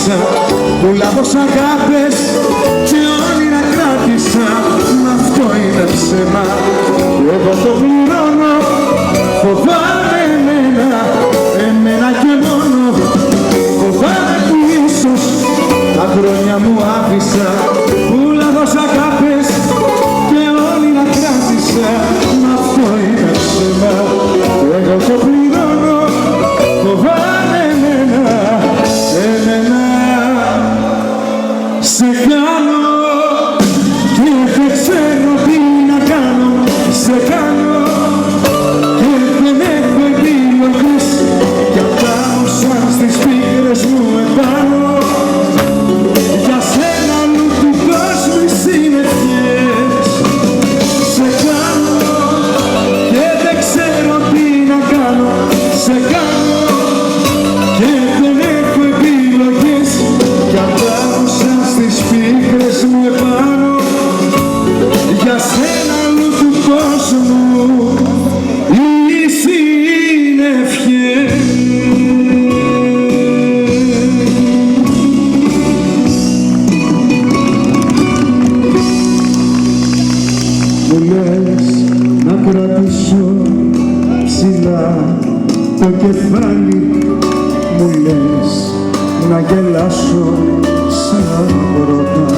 άφησα, που λάθος αγάπες και όνειρα κράτησα. Μα αυτό είναι ψέμα και εγώ το πληρώνω. Φοβάμαι εμένα και μόνο. Φοβάμαι που ίσως τα χρόνια μου άφησα, που λάθος αγάπες και όνειρα κράτησα. Μα αυτό είναι ψέμα και εγώ το πληρώνω. Φοβάμαι εμένα σε κάνω και δεν ξέρω τι να κάνω. Σε κάνω και δεν έχω επιλογές κι αυτά όσα στις πίκρες μου επάνω. Για σένα αλλού του κόσμου οι συννεφιές. Σε κάνω και δεν ξέρω τι να κάνω. Σε κάνω και δεν έχω επιλογές κι αυτά όσα στις πίκρες μου επάνω. Για σένα αλλού του κόσμου οι συννεφιές. Μου λες να κρατήσω ψηλά το κεφάλι, μου λες να γελάσω σαν πρώτα.